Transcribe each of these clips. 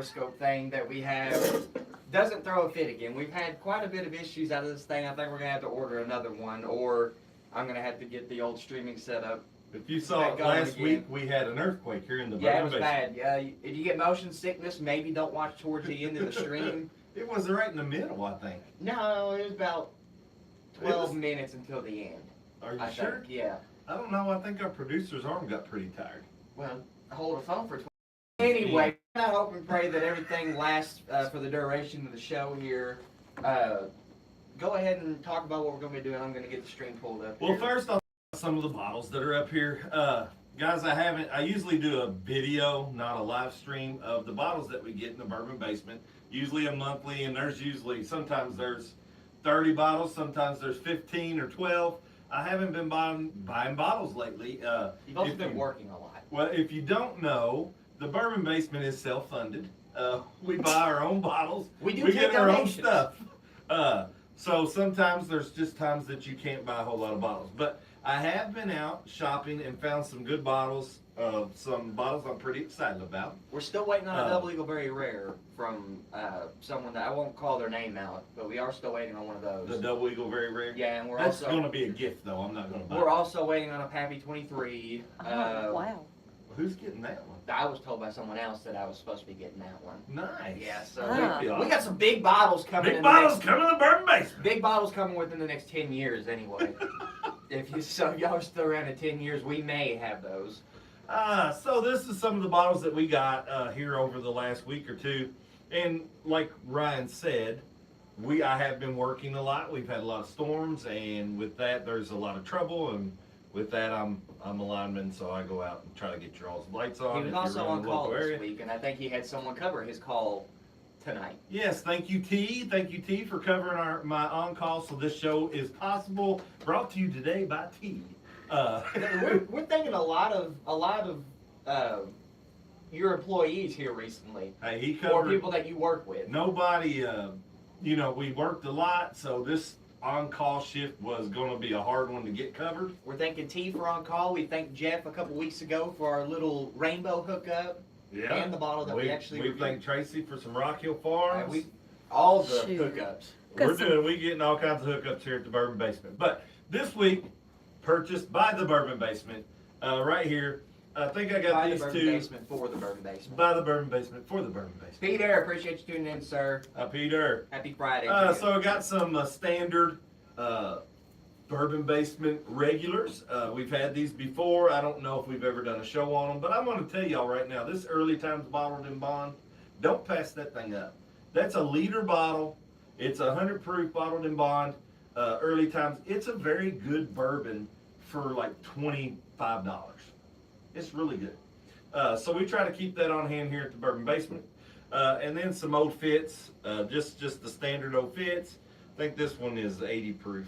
scope thing that we have doesn't throw a fit again. We've had quite a bit of issues out of this thing. I think we're gonna have to order another one, or I'm gonna have to get the old streaming set up. If you saw it last week, we had an earthquake here in the Yeah, it Bourbon was Basement. bad. If you get motion sickness, maybe don't watch towards the end of the stream. It was right in the middle, I think. No, it was about 12 minutes until the end. Are you I sure? think, yeah. I don't know. I think our producer's arm got pretty tired. Well, hold a phone for 20. Anyway, I hope and pray that everything lasts for the duration of the show here. Go ahead and talk about what we're going to be doing. I'm going to get the stream pulled up. Well, first I'll talk about some of the bottles that are up here. Guys, I usually do a video, not a live stream, of the bottles that we get in the Bourbon Basement. Usually a monthly, and sometimes there's 30 bottles, sometimes there's 15 or 12. I haven't been buying bottles lately. You've also been working a lot. Well, if you don't know, the Bourbon Basement is self-funded. We buy our own bottles. We get our own donations. stuff. So sometimes there's just times that you can't buy a whole lot of bottles. But I have been out shopping and found some good bottles. Some bottles I'm pretty excited about. We're still waiting on a double eagle very rare from someone that I won't call their name out, but we are still waiting on one of those. The double eagle very rare. Yeah, and That's going to be a gift though. I'm not going to buy. We're also waiting on a Pappy 23. Wow. Who's getting that one? I was told by someone else that I was supposed to be getting that one. Nice. Yeah, so Ah. we got some big bottles coming. Big bottles coming to the Bourbon Basement. Big bottles coming within the next 10 years anyway. Y'all still around in 10 years, we may have those. So this is some of the bottles that we got here over the last week or two, and like Ryan said, I have been working a lot. We've had a lot of storms, and with that, there's a lot of trouble. And with that, I'm a lineman, so I go out and try to get your all's lights on. He was also on call this week, and I think he had someone cover his call tonight. Yes, thank you, T. Thank you, T, for covering my on call. So this show is possible. Brought to you today by T. We're thinking a lot of your employees here recently, Hey, he or covered people that you work with. nobody. We worked a lot, so this on-call shift was going to be a hard one to get covered. We're thanking T for on call. We thanked Jeff a couple weeks ago for our little rainbow hookup. Yeah. And the bottle that we actually we reviewed. thanked Tracy for some Rock Hill Farms. All the Shoot. hookups. We getting all kinds of hookups here at the Bourbon Basement. But this week, purchased by the Bourbon Basement, right here. I think I got By these the Bourbon two. Basement for the Bourbon Basement. By the Bourbon Basement for the Bourbon Basement. Peter, appreciate you tuning in, sir. Peter. Happy Friday. to you. So I got some standard Bourbon Basement regulars. We've had these before. I don't know if we've ever done a show on them, but I'm going to tell y'all right now, this Early Times bottled in bond, don't pass that thing up. That's a liter bottle. It's 100 proof bottled in bond. Early Times. It's a very good bourbon for like $25. It's really good. So we try to keep that on hand here at the Bourbon Basement. And then some old fits, just the standard old fits. I think this one is 80 proof.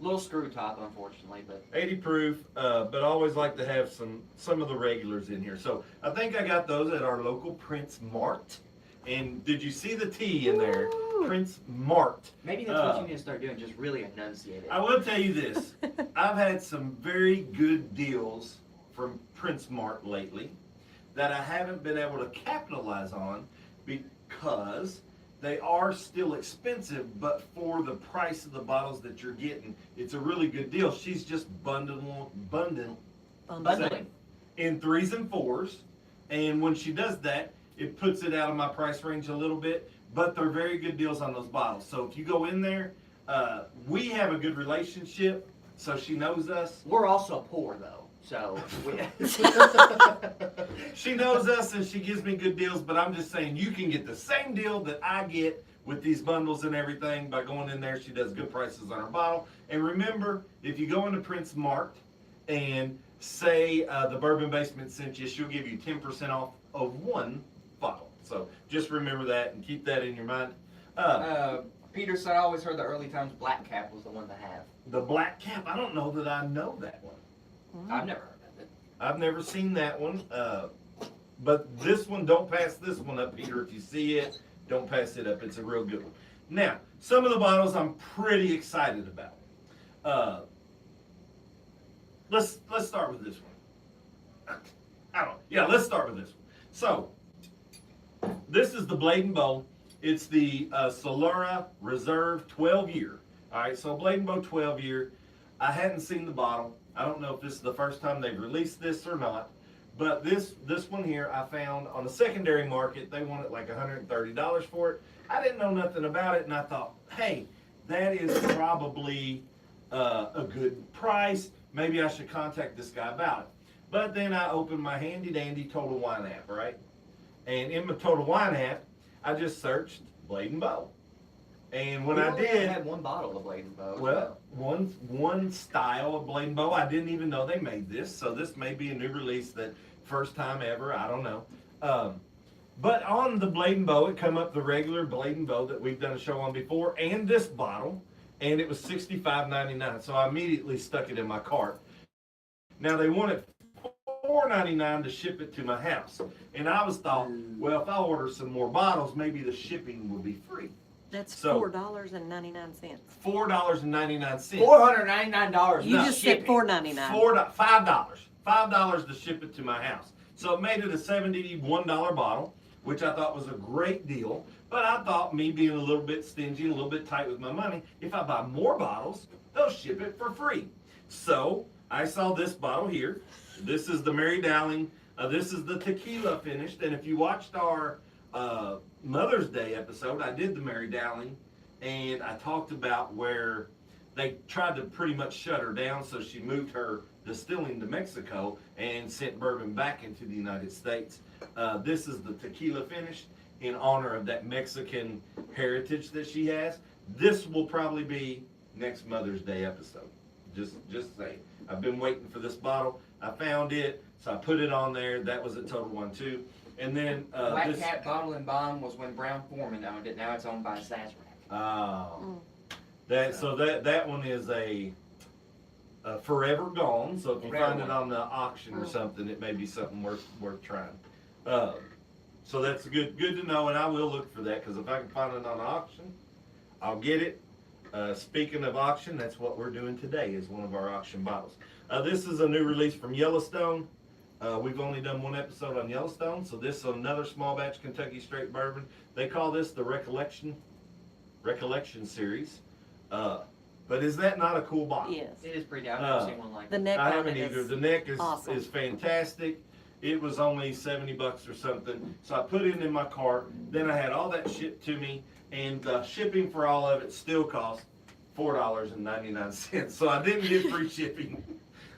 Little screw top, unfortunately, but 80 proof, but I always like to have some of the regulars in here. So I think I got those at our local Prince Mart. And did you see the T in there? Woo! Prince Mart. maybe that's what you need to start doing, just really enunciate it. I will tell you this. I've had some very good deals from Prince Mart lately that I haven't been able to capitalize on because they are still expensive, but for the price of the bottles that you're getting, it's a really good deal. She's just bundling in 3s and 4s, and when she does that, it puts it out of my price range a little bit, but they're very good deals on those bottles. So if you go in there, we have a good relationship, so she knows us. We're also poor, though, so She knows us and she gives me good deals, but I'm just saying you can get the same deal that I get with these bundles and everything by going in there. She does good prices on her bottle. And remember, if you go into Prince Mart and say the Bourbon Basement sent you, she'll give you 10% off of one bottle. So just remember that and keep that in your mind. Peter said I always heard the Early Times Black Cap was the one to have. The Black Cap, I don't know that I know that one. I've never heard of it. I've never seen that one. But this one, don't pass this one up, Peter. If you see it, don't pass it up. It's a real good one. Now, some of the bottles I'm pretty excited about. Let's start with this one. Let's start with this one. So, this is the Blade and Bow. It's the Solera Reserve 12 year. All right, so Blade and Bow 12 year. I hadn't seen the bottle. I don't know if this is the first time they've released this or not. But this one here I found on the secondary market. They wanted like $130 for it. I didn't know nothing about it, and I thought, hey, that is probably a good price. Maybe I should contact this guy about it. But then I opened my handy dandy Total Wine app, right? And in my Total Wine app, I just searched Blade and Bow. And when I did, had one bottle of Blade and Bow. well, one style of Blade and Bow, I didn't even know they made this. So this may be a new release that first time ever. I don't know. But on the Blade and Bow, it come up the regular Blade and Bow that we've done a show on before, and this bottle, and it was $65.99. So I immediately stuck it in my cart. Now they wanted $4.99 to ship it to my house, and I was thought, well, if I order some more bottles, maybe the shipping will be free. That's So- $4.99. $4.99. $499. You just said $4.99. $5 to ship it to my house. So it made it a $71 bottle, which I thought was a great deal. But I thought, me being a little bit stingy, a little bit tight with my money, if I buy more bottles, they'll ship it for free. So I saw this bottle here. This is the Mary Dowling. This is the tequila finished. And if you watched our Mother's Day episode, I did the Mary Dowling, and I talked about where they tried to pretty much shut her down, so she moved her distilling to Mexico and sent bourbon back into the United States. This is the tequila finished in honor of that Mexican heritage that she has. This will probably be next Mother's Day episode. Just saying. I've been waiting for this bottle. I found it, so I put it on there. That was at Total One too. And then Black this, Cat Bottle and Bond was when Brown Foreman owned it. Now it's owned by Sazerac. That one is a Forever Gone. So if you Forever find it one. on the auction or something, it may be something worth trying. So that's good to know, and I will look for that, because if I can find it on auction, I'll get it. Speaking of auction, that's what we're doing today, is one of our auction bottles. This is a new release from Yellowstone. We've only done one episode on Yellowstone, so this is another small batch Kentucky straight bourbon. They call this the Recollection series. But is that not a cool bottle? Yes. It is pretty. I've never seen one like The that. neck I on haven't it either. is The neck is awesome. is fantastic. It was only $70 or something, so I put it in my cart. Then I had all that shipped to me, and the shipping for all of it still cost $4.99. So I didn't get free shipping.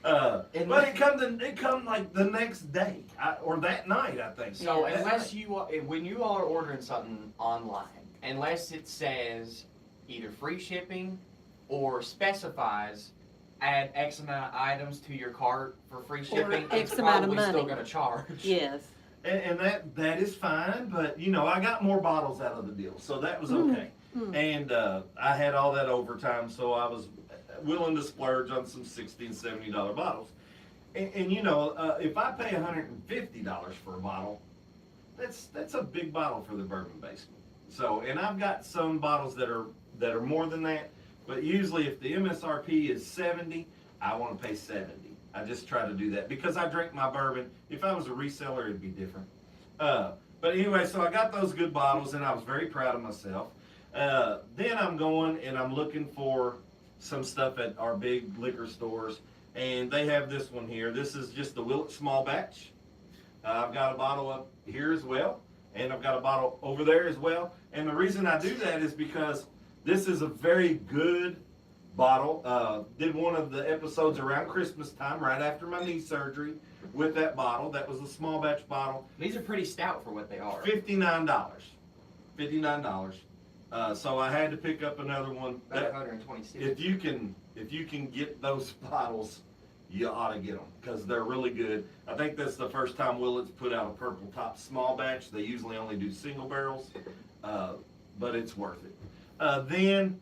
But it come like the next day or that night, I think. So Yeah. unless when you all are ordering something online, unless it says either free shipping or specifies add X amount of items to your cart for free shipping, X it's amount of probably still money. going to charge. Yes. And that is fine, but I got more bottles out of the deal, so that was okay. And I had all that overtime, so I was willing to splurge on some $60 and $70 bottles. And if I pay $150 for a bottle, that's a big bottle for the Bourbon Basement. So, and I've got some bottles that are more than that, but usually if the MSRP is $70, I want to pay $70. I just try to do that because I drink my bourbon. If I was a reseller, it'd be different. But anyway, so I got those good bottles, and I was very proud of myself. Then I'm going and I'm looking for some stuff at our big liquor stores, and they have this one here. This is just the Willet Small Batch. I've got a bottle up here as well, and I've got a bottle over there as well. And the reason I do that is because this is a very good bottle. Did one of the episodes around Christmas time, right after my knee surgery, with that bottle. That was a small batch bottle. These are pretty stout for what they are. $59. So I had to pick up another one. About 126. If you can get those bottles, you ought to get them because they're really good. I think that's the first time Willet's put out a purple top small batch. They usually only do single barrels, but it's worth it. Then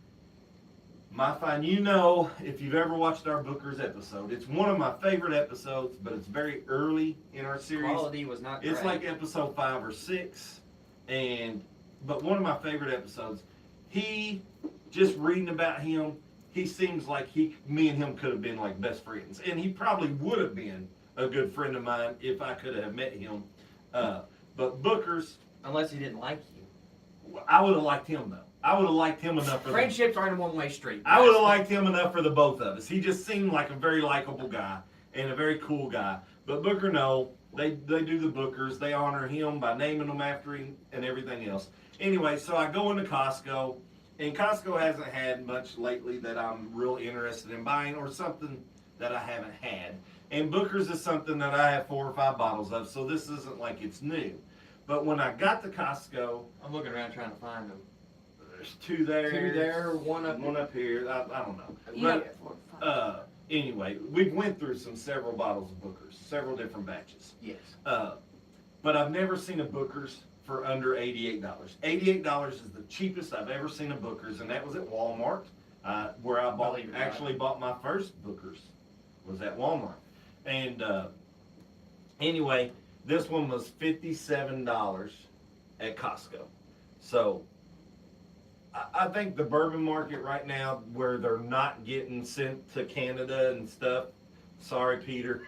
my fine, if you've ever watched our Booker's episode, it's one of my favorite episodes, but it's very early in our series. Quality was not great. It's like episode 5 or 6, but one of my favorite episodes. Just reading about him, he seems like me and him could have been like best friends, and he probably would have been a good friend of mine if I could have met him. But Booker's, Unless he didn't like you. I would have liked him though. I would have liked him enough for Friendships aren't a one-way street. I would have liked him enough for the both of us. He just seemed like a very likable guy and a very cool guy. But Booker, no, they do the Bookers. They honor him by naming them after him and everything else. Anyway, so I go into Costco, and Costco hasn't had much lately that I'm real interested in buying, or something that I haven't had. And Booker's is something that I have 4 or 5 bottles of, so this isn't like it's new. But when I got to Costco, I'm looking around trying to find them. there's 2 there. 2 there, one up here. I don't know. Yeah. But anyway, we went through several bottles of Booker's, several different batches. Yes. But I've never seen a Booker's for under $88. $88 is the cheapest I've ever seen a Booker's, and that was at Walmart, where I actually bought my first Booker's, was at Walmart. And anyway, this one was $57 at Costco. So I think the bourbon market right now, where they're not getting sent to Canada and stuff, sorry Peter,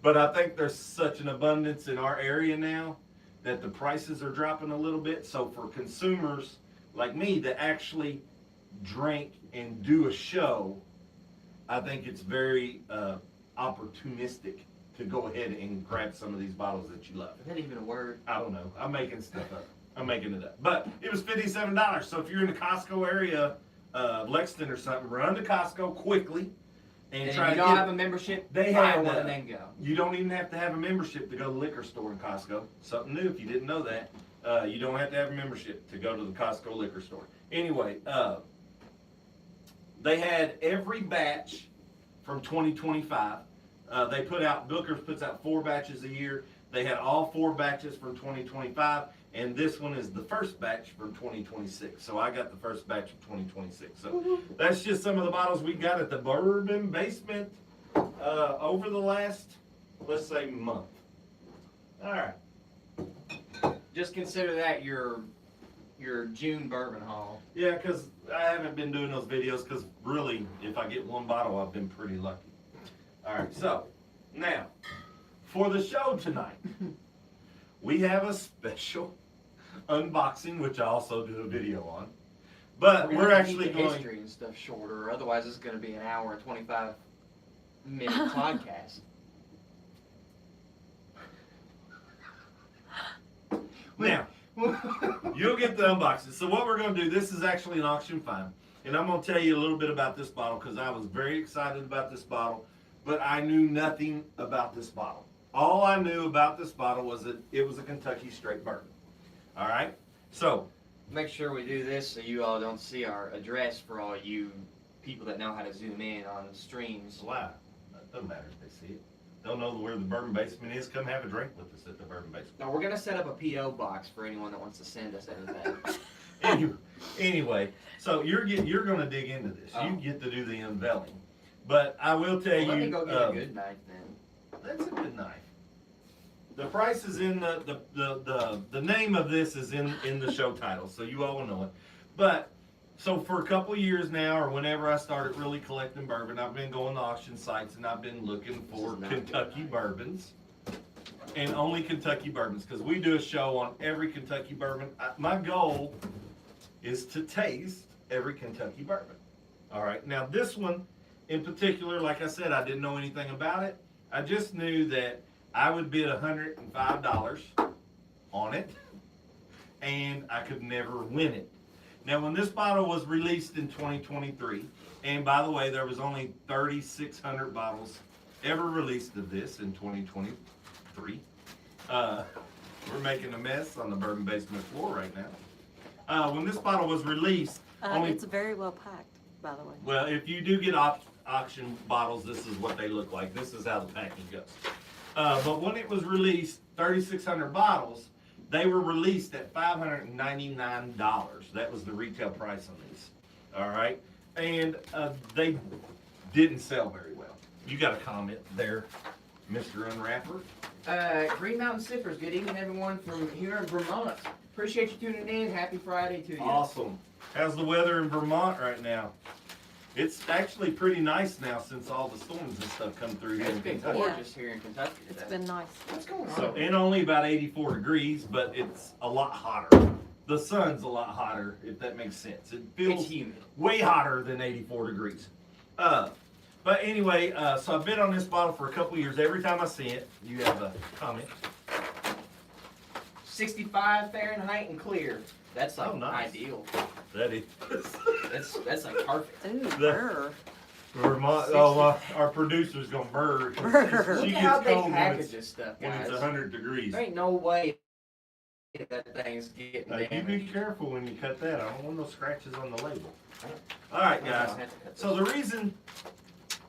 but I think there's such an abundance in our area now that the prices are dropping a little bit. So for consumers like me that actually drink and do a show, I think it's very opportunistic to go ahead and grab some of these bottles that you love. Is that even a word? I don't know. I'm making stuff up. I'm making it up. But it was $57. So if you're in the Costco area, Lexington or something, run to Costco quickly and And try if to you don't get have a membership, They buy have one the- and then go. You don't even have to have a membership to go to the liquor store in Costco. Something new if you didn't know that. You don't have to have a membership to go to the Costco liquor store. Anyway, they had every batch from 2025. They put out, Booker's puts out 4 batches a year. They had all 4 batches from 2025, and this one is the first batch from 2026. So I got the first batch of 2026. So that's just some of the bottles we got at the Bourbon Basement over the last, let's say, month. All right. Just consider that your June bourbon haul. Yeah, because I haven't been doing those videos because really, if I get 1 bottle, I've been pretty lucky. All right, so now for the show tonight, we have a special unboxing, which I also do a video on. But we're gonna actually keep the going. history and stuff shorter. Otherwise, it's going to be an hour and 25-minute podcast. Now, you'll get the unboxing. So what we're going to do, this is actually an auction find. And I'm going to tell you a little bit about this bottle because I was very excited about this bottle, but I knew nothing about this bottle. All I knew about this bottle was that it was a Kentucky straight bourbon. All right? So, Make sure we do this so you all don't see our address for all you people that know how to zoom in on streams. wow. It doesn't matter if they see it. Don't know where the Bourbon Basement is, come have a drink with us at the Bourbon Basement. Now, we're going to set up a P.O. box for anyone that wants to send us anything. Anyway, so you're going to dig into this. Oh. You get to do the unveiling. But I will tell Well, let me you, go get a good knife then. that's a good knife. The price is in the name of this is in the show title, so you all will know it. But so for a couple years now, or whenever I started really collecting bourbon, I've been going to auction sites and I've been looking for Kentucky bourbons, and only Kentucky bourbons, because we do a show on every Kentucky bourbon. My goal is to taste every Kentucky bourbon. All right, now this one in particular, like I said, I didn't know anything about it. I just knew that I would bid $105 on it, and I could never win it. Now, when this bottle was released in 2023, and by the way, there was only 3,600 bottles ever released of this in 2023. We're making a mess on the Bourbon Basement floor right now. When this bottle was released, It's very well packed, by the way. well, if you do get auction bottles, this is what they look like. This is how the package goes. But when it was released, 3,600 bottles, they were released at $599. That was the retail price on these. All right? And they didn't sell very well. You got a comment there, Mr. Unwrapper? Green Mountain Sippers, good evening everyone from here in Vermont. Appreciate you tuning in. Happy Friday to you. Awesome. How's the weather in Vermont right now? It's actually pretty nice now since all the storms and stuff come through here It's in been Kentucky. gorgeous here in Kentucky It's today. been nice. What's going on? So, and only about 84 degrees, but it's a lot hotter. The sun's a lot hotter, if that makes sense. It feels It's humid. way hotter than 84 degrees. But anyway, so I've been on this bottle for a couple years. Every time I see it, you have a comment. 65 Fahrenheit and clear. That's like Oh, nice. ideal. That is. That's like perfect. Ooh, The- brr. Our producer's gonna burr. Brr. Look She at how gets they cold when package it's, this stuff, when guys. it's 100 degrees. There ain't no way that thing's getting You be damaged. careful when you cut that. I don't want no scratches on the label. All right, guys. So the reason,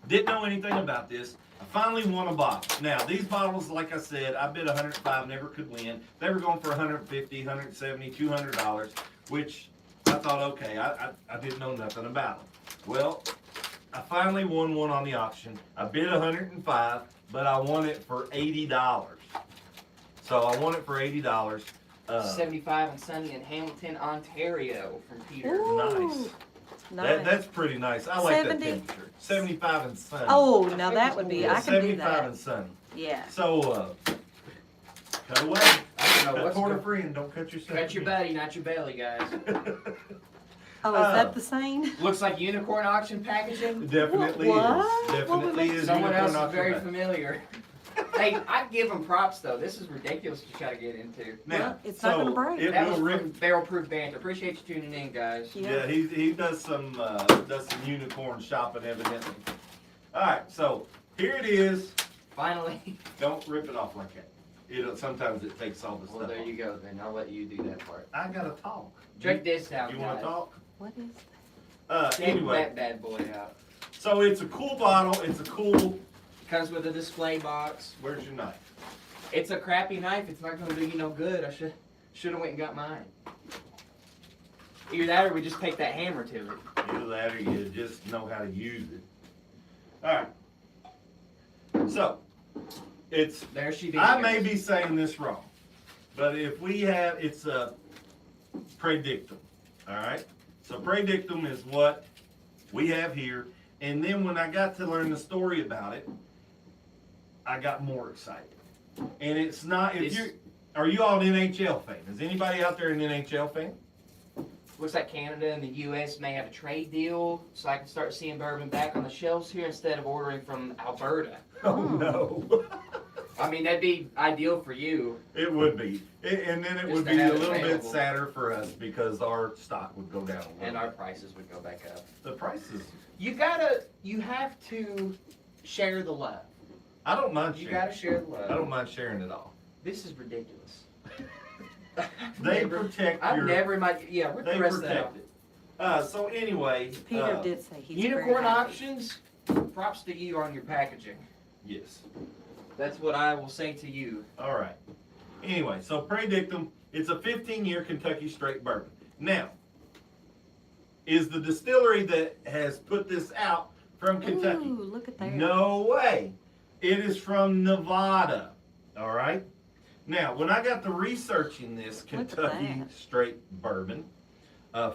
didn't know anything about this. I finally won a bottle. Now, these bottles, like I said, I bid 105, never could win. They were going for 150, 170, $200, which I thought, okay, I didn't know nothing about them. Well, I finally won one on the auction. I bid 105, but I won it for $80. So I won it for $80. 75 and sunny in Hamilton, Ontario from Peter. Ooh, Nice. nice. That's pretty nice. I like 70. that temperature. 75 and sunny. Oh, now that would be, I can do 75 and that. sunny. Yeah. So, cut away. I don't know Cut what's toward a good. friend. Don't cut yourself. Cut your buddy, not your belly, guys. Oh, is that the same? Looks like unicorn auction packaging. Definitely What? is. Definitely is. Someone else unicorn is very auction. familiar. Hey, I give them props though. This is ridiculous to try to get into. Now, Well, it's not gonna break. It That will was rip. from Barrel Proof Banter. Appreciate you tuning in, guys. Yeah, he does some unicorn shopping evidently. All right, so here it is. Finally. Don't rip it off like that. Sometimes it takes all the Well, stuff. there off. you go. Then I'll let you do that part. I gotta talk. Check this out, You want guys. to talk? What is that? Check Anyway, that bad boy out. so it's a cool bottle. It's a cool. Comes with a display box. Where's your knife? It's a crappy knife. It's not going to do you no good. I should have went and got mine. Either that or we just take that hammer to it. Either that or you just know how to use it. All right. So it's. There she be. I may be saying this wrong, but if we have, it's a Praedictum. All right. So Praedictum is what we have here, and then when I got to learn the story about it, I got more excited. And it's not. Are you all an NHL fan? Is anybody out there an NHL fan? Looks like Canada and the U.S. may have a trade deal, so I can start seeing bourbon back on the shelves here instead of ordering from Alberta. Oh no. I mean, that'd be ideal for you. It would be, and then it Just would to be a have it little bit available. sadder for us because our stock would go down a little. And our prices would go back up. the prices. You have to share the love. I don't mind You sharing. gotta share the love. I don't mind sharing it all. This is ridiculous. They protect I've your. never rip They the rest of that protect out. it. So anyway. Peter did say he's very Unicorn happy. auctions, props to you on your packaging. Yes. That's what I will say to you. All right. Anyway, so Praedictum, it's a 15-year Kentucky straight bourbon. Now, is the distillery that has put this out from Kentucky? Ooh, look at there. No way. It is from Nevada. All right. Now, when I got to researching this Look at Kentucky that. straight bourbon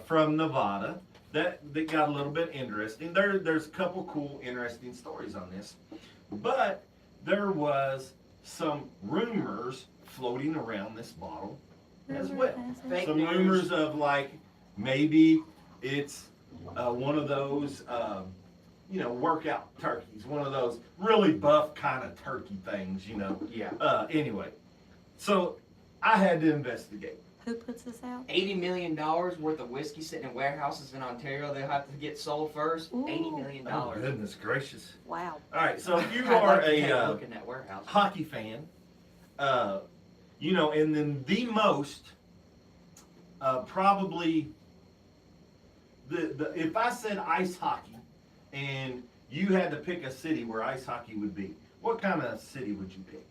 from Nevada, that got a little bit interesting. There's a couple cool, interesting stories on this, but there was some rumors floating around this bottle as well. Fake Some news. rumors of like maybe it's one of those workout turkeys, one of those really buff kind of turkey things, Yeah. Anyway, so I had to investigate. Who puts this out? $80 million worth of whiskey sitting in warehouses in Ontario. They'll have to get sold first. Ooh. $80 million. Oh, goodness gracious. Wow. All right, so if you I'd are like to take a look in that warehouse. hockey fan, and then the most, probably, if I said ice hockey and you had to pick a city where ice hockey would be, what kind of city would you pick?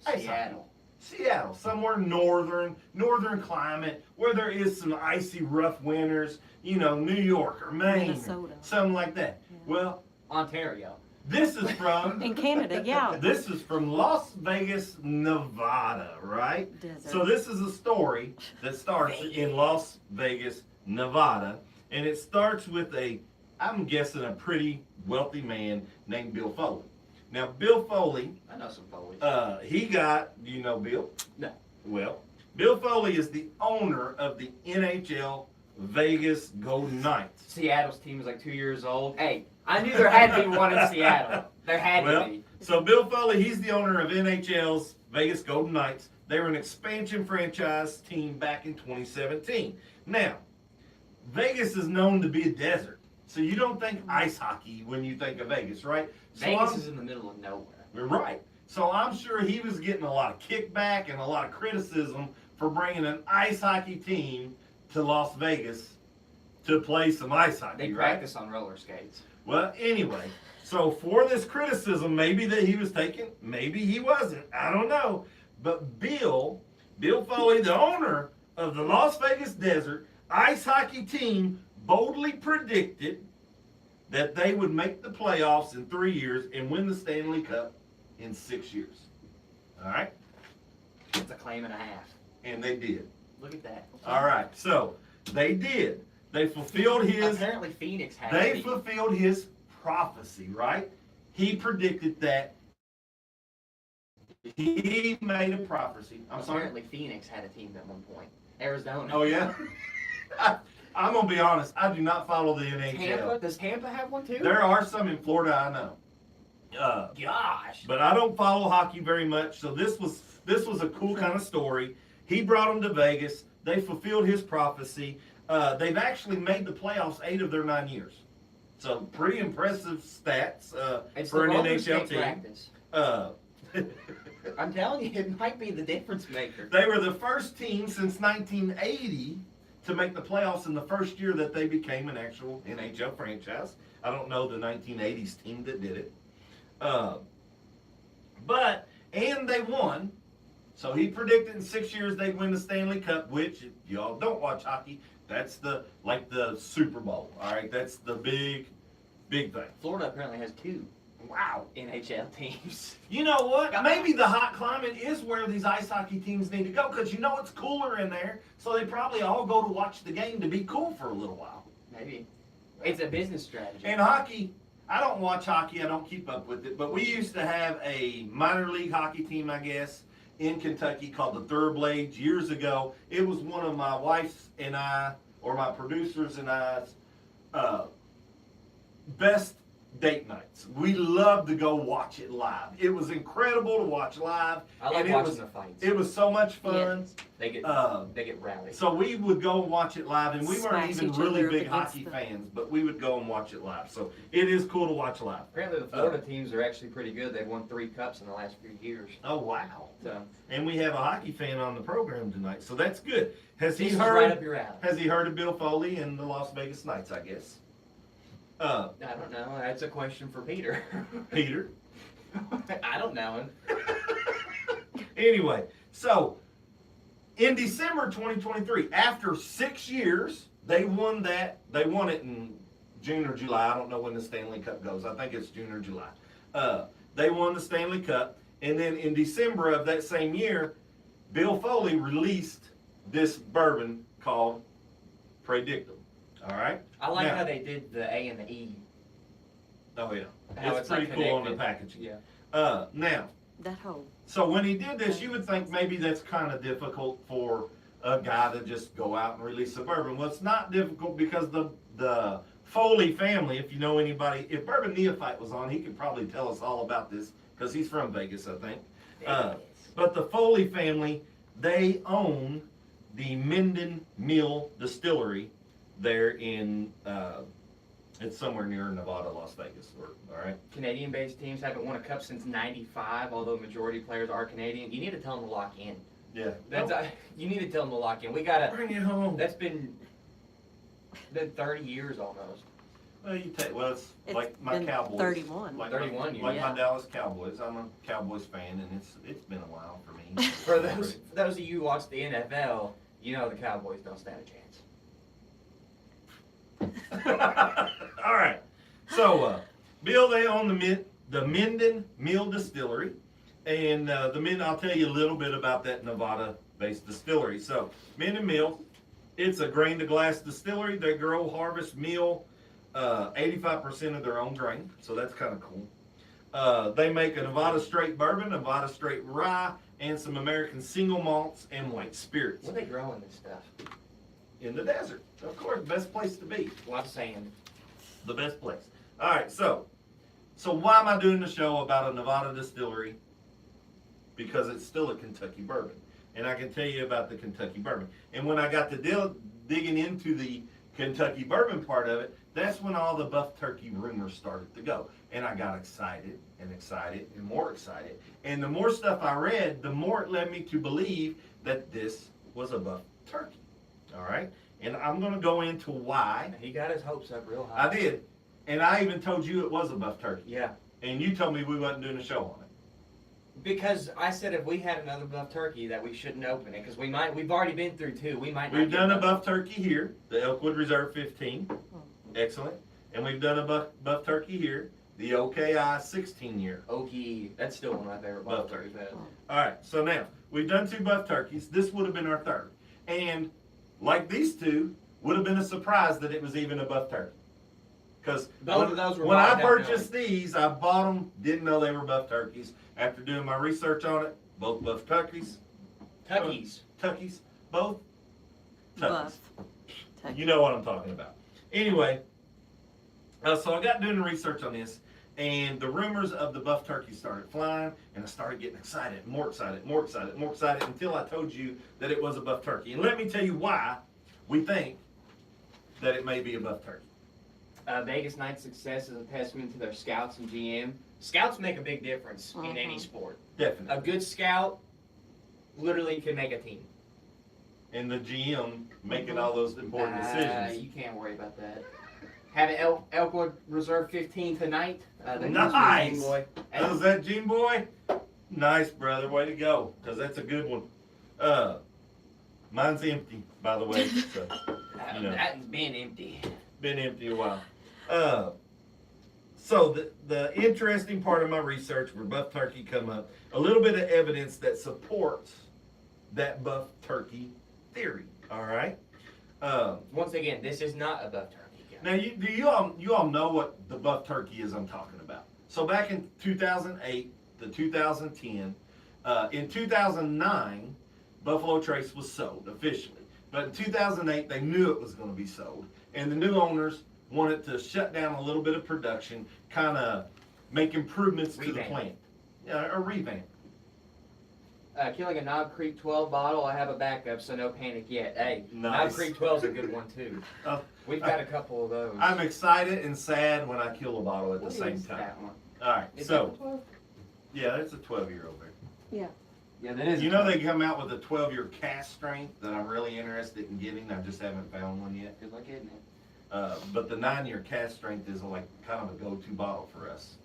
Ice Seattle. hockey. Seattle, somewhere northern climate, where there is some icy, rough winters, New York or Maine, Minnesota. something like that. Yeah. Well, Ontario. this is from In Canada, yeah. this is from Las Vegas, Nevada, right? Desert. So this is a story that starts in Las Vegas, Nevada, and it starts with a I'm guessing a pretty wealthy man named Bill Foley. Now, Bill Foley, I know some Foley. he got, do you know Bill? No. Well, Bill Foley is the owner of the NHL Vegas Golden Knights. Seattle's team is like 2 years old. Hey, I knew there had to be one in Seattle. There had to be. So Bill Foley, he's the owner of NHL's Vegas Golden Knights. They were an expansion franchise team back in 2017. Now, Vegas is known to be a desert. So you don't think ice hockey when you think of Vegas, right? Vegas is in the middle of nowhere. Right. So I'm sure he was getting a lot of kickback and a lot of criticism for bringing an ice hockey team to Las Vegas to play some ice hockey, They right? practice on roller skates. Well, anyway, so for this criticism, maybe that he was taking, maybe he wasn't. I don't know. But Bill Foley, the owner of the Las Vegas Desert ice hockey team, boldly predicted that they would make the playoffs in 3 years and win the Stanley Cup in 6 years. All right? It's a claim and a half. And they did. Look at that. All right. So they did. They fulfilled his. Apparently Phoenix had They a team. fulfilled his prophecy, right? He predicted that. He made a prophecy. I'm sorry. Apparently Phoenix had a team at one point. Arizona. Oh yeah. I'm gonna be honest. I do not follow the NHL. Tampa? Does Tampa have one too? There are some in Florida, I know. Gosh. But I don't follow hockey very much, so this was a cool kind of story. He brought them to Vegas. They fulfilled his prophecy. They've actually made the playoffs 8 of their 9 years. So pretty impressive stats for an NHL team. Practice. I'm telling you, it might be the difference maker. They were the first team since 1980 to make the playoffs in the first year that they became an actual NHL franchise. I don't know the 1980s team that did it. And they won. So he predicted in 6 years they'd win the Stanley Cup, which, if y'all don't watch hockey, that's the Super Bowl, all right? That's the big thing. Florida apparently has 2 Wow. NHL teams. You know what? Maybe the hot climate is where these ice hockey teams need to go, because you know it's cooler in there, so they probably all go to watch the game to be cool for a little while. Maybe. It's a business strategy. And hockey, I don't watch hockey, I don't keep up with it, but we used to have a minor league hockey team, I guess, in Kentucky called the Thoroughblades years ago. It was one of my wife's and I, or my producers and I's, best date nights. We loved to go watch it live. It was incredible to watch live. I like watching the fights. It was so much fun. Yeah. They get rowdy. So we would go and watch it live, and we weren't Smash even each really other up big against hockey the- fans, but we would go and watch it live. So it is cool to watch live. Apparently the Florida teams are actually pretty good. They've won 3 cups in the last few years. Oh wow! So And we have a hockey fan on the program tonight, so that's good. Has he this is heard? right up your alley. Has he heard of Bill Foley and the Las Vegas Knights? I guess. I don't know. That's a question for Peter. Peter. I don't know him. Anyway, so in December 2023, after 6 years, they won that. They won it in June or July. I don't know when the Stanley Cup goes. I think it's June or July. They won the Stanley Cup, and then in December of that same year, Bill Foley released this bourbon called Praedictum. All right. I like Now- how they did the A and the E. Oh yeah, How it's it's, like, pretty cool on the connected. packaging. Yeah. Now, That whole, so when he did this, you would think maybe that's kind of difficult for a guy to just go out and release a bourbon. Well, it's not difficult because the Foley family, if you know anybody, if Bourbon Neophyte was on, he could probably tell us all about this because he's from Vegas, I think. But the Foley family, they own the Minden Mill Distillery there in, it's somewhere near Nevada, Las Vegas, all right? Canadian-based teams haven't won a cup since '95, although majority players are Canadian. You need to tell them to lock in. Yeah. You need to tell them to lock in. We gotta. Bring it home. That's been 30 years almost. Well, it's It's like my been Cowboys. 31. Like 31 years. Like my Yeah. Dallas Cowboys. I'm a Cowboys fan, and it's been a while for me. For those of you who watch the NFL, you know the Cowboys don't stand a chance. All right. So, Bill, they own the Minden Mill Distillery, and I'll tell you a little bit about that Nevada-based distillery. So, Minden Mill, it's a grain-to-glass distillery. They grow, harvest, mill, 85% of their own grain, so that's kind of cool. They make a Nevada straight bourbon, Nevada straight rye, and some American single malts and white spirits. Where they growing this stuff? In the desert, of course, best place to be. A lot of sand. The best place. All right, so why am I doing the show about a Nevada distillery? Because it's still a Kentucky bourbon, and I can tell you about the Kentucky bourbon. And when I got to digging into the Kentucky bourbon part of it, that's when all the buff turkey rumors started to go. And I got excited and excited and more excited. And the more stuff I read, the more it led me to believe that this was a buff turkey. All right? And I'm going to go into why. He got his hopes up real high. I did. And I even told you it was a buff turkey. Yeah. And you told me we wasn't doing a show on it. Because I said if we had another buff turkey that we shouldn't open it because we've already been through two. We might not. We've get done a another. buff turkey here, the Elkwood Reserve 15. Excellent. And we've done a buff turkey here, the OKI 16 year. Okie, that's still one of my favorite buff turkeys. All right, so now we've done 2 buff turkeys. This would have been our third. And like these two, would have been a surprise that it was even a buff turkey. Because Both of those were when I bought down purchased these, I bought them, didn't know they were buff turkeys. After doing my research on it, both buff turkeys. Tuckies, both tuckies. Buff. You know what I'm talking about. Anyway, so I got doing the research on this, and the rumors of the buff turkey started flying, and I started getting excited, more excited, more excited, more excited, until I told you that it was a buff turkey. And let me tell you why we think that it may be a buff turkey. Vegas Knight's success is a testament to their scouts and GM. Scouts make a big difference in any sport. Definitely. A good scout literally can make a team. And the GM making all those important decisions. You can't worry about that. Having Elkwood Reserve 15 tonight. Nice. Gene Boy. Was that Gene Boy? Nice, brother. Way to go. Because that's a good one. Mine's empty, by the way. So, you know. That's been empty. Been empty a while. So the interesting part of my research where buff turkey come up, a little bit of evidence that supports that buff turkey theory. All right. Once again, this is not a buff turkey. Now, you all know what the buff turkey is I'm talking about. So back in 2008 to 2010, in 2009, Buffalo Trace was sold officially. But in 2008, they knew it was going to be sold. And the new owners wanted to shut down a little bit of production, kind of make improvements to the plant. Yeah, a revamp. Killing a Knob Creek 12 bottle, I have a backup, so no panic yet. Hey, Nice. Knob Creek 12 is a good one, too. We've got a couple of those. I'm excited and sad when I kill a bottle at the same time. That one? All right, Is so, that 12? yeah, it's a 12-year-old there. Yeah, that is. You know they come out with a 12-year cast strength that I'm really interested in getting. I just haven't found one yet. Good luck getting it. But the 9-year cast strength is like kind of a go-to bottle for us.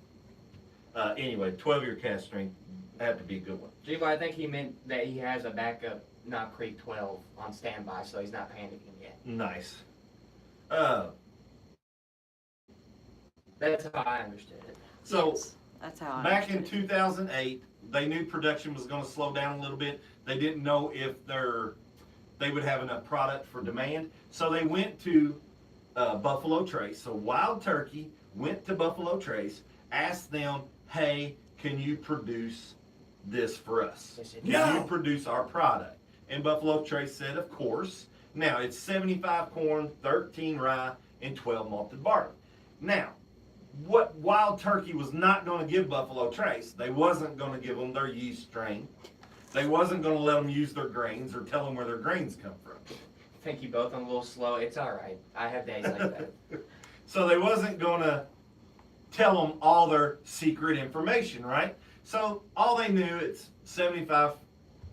Anyway, 12-year cast strength had to be a good one. G-Boy, I think he meant that he has a backup Knob Creek 12 on standby, so he's not panicking yet. Nice. That's how I understood it. So Yes, that's how I back in understood it. 2008, they knew production was going to slow down a little bit. They didn't know if they would have enough product for demand. So they went to Buffalo Trace. So Wild Turkey went to Buffalo Trace, asked them, hey, can you produce this for us? They said, Can "No." you produce our product? And Buffalo Trace said, of course. Now, it's 75 corn, 13 rye, and 12 malted barley. Now, what Wild Turkey was not going to give Buffalo Trace, they wasn't going to give them their yeast strain. They wasn't going to let them use their grains or tell them where their grains come from. I think you both, I'm a little slow. It's all right. I have days like that. So they wasn't going to tell them all their secret information, right? So all they knew, it's 75,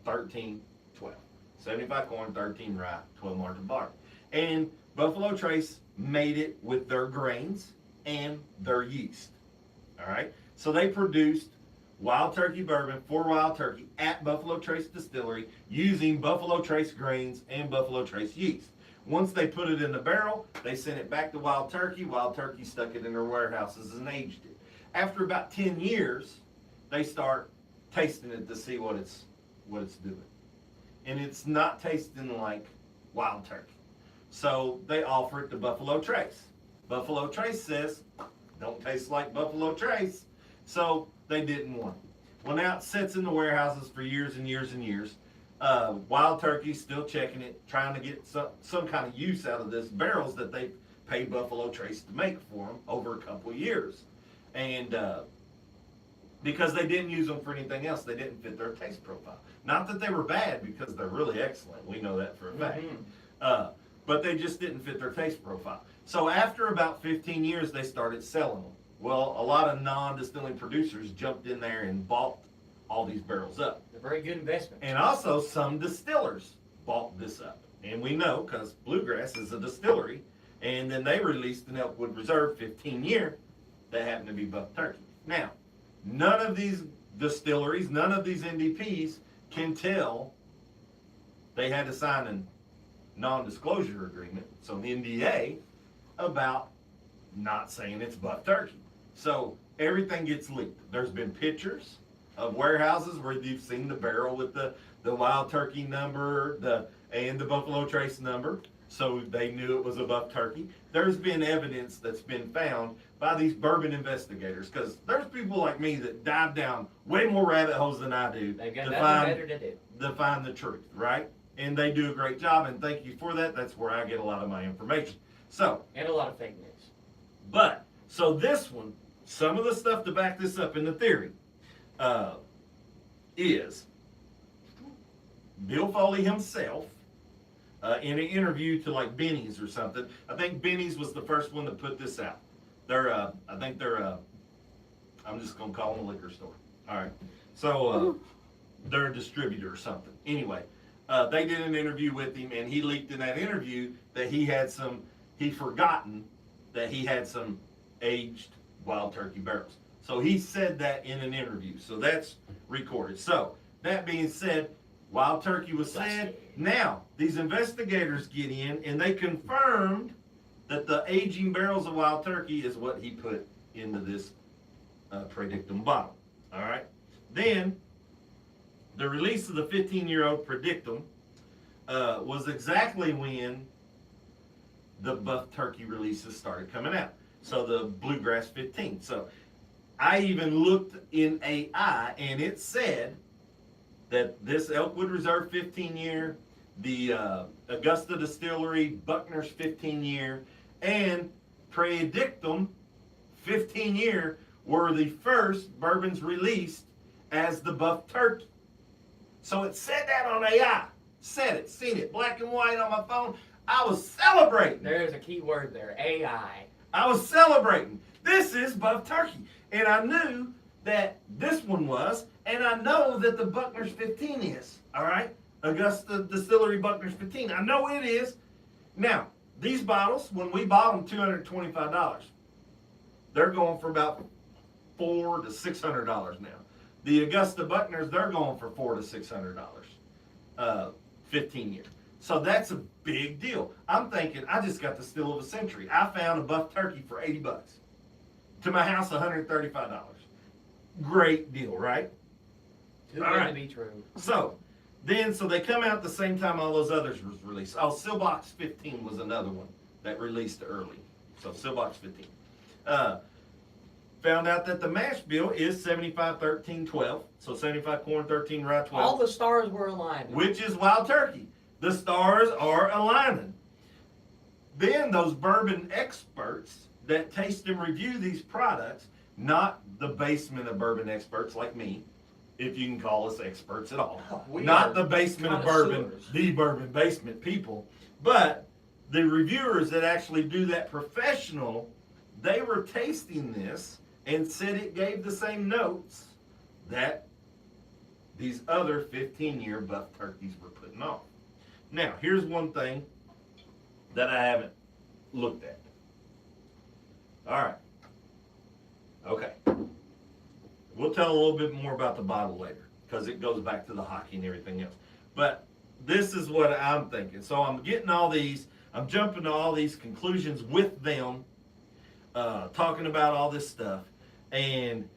13, 12. 75 corn, 13 rye, 12 malted barley. And Buffalo Trace made it with their grains and their yeast. All right? So they produced Wild Turkey bourbon for Wild Turkey at Buffalo Trace Distillery using Buffalo Trace grains and Buffalo Trace yeast. Once they put it in the barrel, they sent it back to Wild Turkey. Wild Turkey stuck it in their warehouses and aged it. After about 10 years, they start tasting it to see what it's doing. And it's not tasting like Wild Turkey. So they offer it to Buffalo Trace. Buffalo Trace says, don't taste like Buffalo Trace. So they didn't want it. Well, now it sits in the warehouses for years and years and years. Wild Turkey's still checking it, trying to get some kind of use out of this barrels that they paid Buffalo Trace to make for them over a couple of years. And because they didn't use them for anything else, they didn't fit their taste profile. Not that they were bad, because they're really excellent. We know that for a fact. But they just didn't fit their taste profile. So after about 15 years, they started selling them. Well, a lot of non-distilling producers jumped in there and bought all these barrels up. A very good investment. And also some distillers bought this up. And we know, because Bluegrass is a distillery, and then they released an Elkwood Reserve 15-year that happened to be Buff Turkey. Now, none of these distilleries, none of these NDPs can tell they had to sign a non-disclosure agreement, so an NDA, about not saying it's Buff Turkey. So everything gets leaked. There's been pictures of warehouses where you've seen the barrel with the Wild Turkey number and the Buffalo Trace number, so they knew it was a Buff Turkey. There's been evidence that's been found by these bourbon investigators, because there's people like me that dive down way more rabbit holes than I do They've got nothing better to do. to find the truth, right? And they do a great job, and thank you for that. That's where I get a lot of my information. So, And a lot of fake news. but, so this one, some of the stuff to back this up in the theory, is Bill Foley himself, in an interview to like Benny's or something. I think Benny's was the first one to put this out. I think they're, I'm just gonna call them a liquor store. All right. So, they're a distributor or something. Anyway, they did an interview with him, and he leaked in that interview that he'd forgotten that he had some aged Wild Turkey barrels. So he said that in an interview. So that's recorded. So that being said, Wild Turkey was said. Now, these investigators get in, and they confirmed that the aging barrels of Wild Turkey is what he put into this Praedictum bottle. All right. Then, the release of the 15-year-old Praedictum was exactly when the Buff Turkey releases started coming out. So the Bluegrass 15. So I even looked in AI, and it said that this Elkwood Reserve 15-year, the Augusta Distillery Buckner's 15-year, and Praedictum 15-year were the first bourbons released as the Buff Turkey. So it said that on AI. Said it, seen it, black and white on my phone. I was celebrating. There's a key word there, AI. I was celebrating. This is Buff Turkey. And I knew that this one was, and I know that the Buckner's 15 is. All right? Augusta Distillery Buckner's 15. I know it is. Now, these bottles, when we bought them, $225. They're going for about $400 to $600 now. The Augusta Buckners, they're going for $400 to $600. 15 years. So that's a big deal. I'm thinking, I just got the steal of a century. I found a Buff Turkey for $80. To my house, $135. Great deal, right? Too good to be true. So they come out the same time all those others was released. Oh, Silbox 15 was another one that released early. So Silbox 15. Found out that the mash bill is 75, 13, 12. So 75 corn, 13 rye, 12. All the stars were aligned. Which is Wild Turkey. The stars are aligning. Then those bourbon experts that taste and review these products, not the basement of bourbon experts like me, if you can call us experts at all. Not the basement of bourbon, the bourbon basement people, but the reviewers that actually do that professional, they were tasting this and said it gave the same notes that these other 15-year Buff Turkeys were putting off. Now, here's one thing that I haven't looked at. All right. Okay. We'll tell a little bit more about the bottle later, because it goes back to the hockey and everything else. But this is what I'm thinking. So I'm getting all these, I'm jumping to all these conclusions with them, talking about all this stuff. And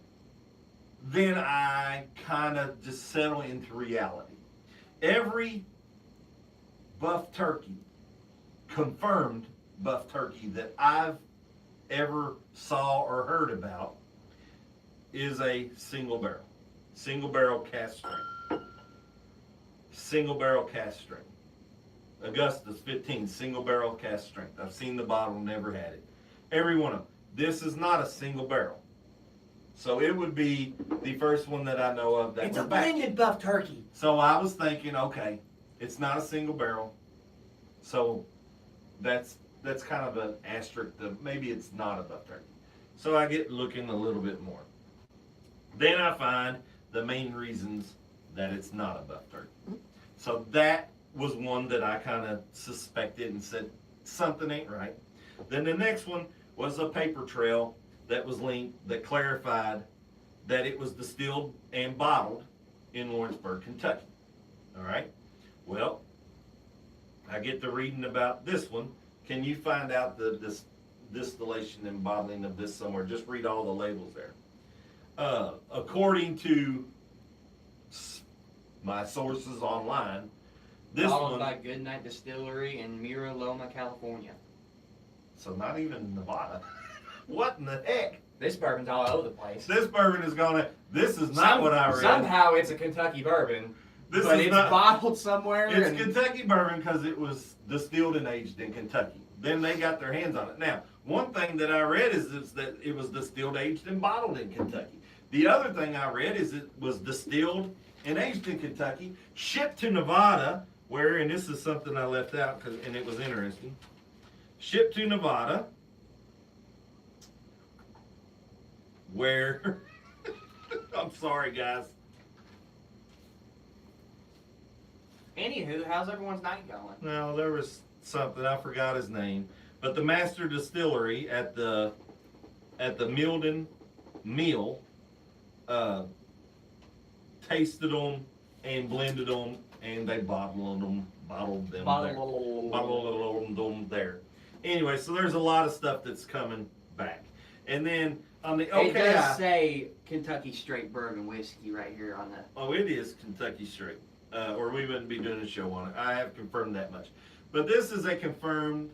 then I kind of just settle into reality. Every Buff Turkey, confirmed Buff Turkey that I've ever saw or heard about is a single barrel cast strength. Single barrel cast strength. Augustus 15, single barrel cast strength. I've seen the bottle, never had it. Every one of them. This is not a single barrel. So it would be the first one that I know of that It's a was back. blended buff turkey. So I was thinking, okay, it's not a single barrel. So that's kind of an asterisk. Maybe it's not a buff turkey. So I get looking a little bit more. Then I find the main reasons that it's not a buff turkey. So that was one that I kind of suspected and said something ain't right. Then the next one was a paper trail that was linked that clarified that it was distilled and bottled in Lawrenceburg, Kentucky. All right. Well, I get to reading about this one. Can you find out the distillation and bottling of this somewhere? Just read all the labels there. According to my sources online, this Bottled one, by Goodnight Distillery in Mira Loma, California. so not even Nevada. What in the heck? This bourbon's all over the place. This bourbon is this is not what I read. Somehow it's a Kentucky bourbon, This but is it's not, bottled somewhere. it's and Kentucky bourbon because it was distilled and aged in Kentucky. Then they got their hands on it. Now, one thing that I read is that it was distilled, aged, and bottled in Kentucky. The other thing I read is it was distilled and aged in Kentucky, shipped to Nevada, where, and this is something I left out, and it was interesting, shipped to Nevada, where, I'm sorry guys, Anywho, how's everyone's night going? no, there was something, I forgot his name, but the master distillery at the Milden Mill tasted them and blended them, and they bottled them there. Anyway, so there's a lot of stuff that's coming back. And then on the It does OKI, say Kentucky Straight Bourbon Whiskey right here on the. oh, it is Kentucky Straight, or we wouldn't be doing a show on it. I have confirmed that much. But this is a confirmed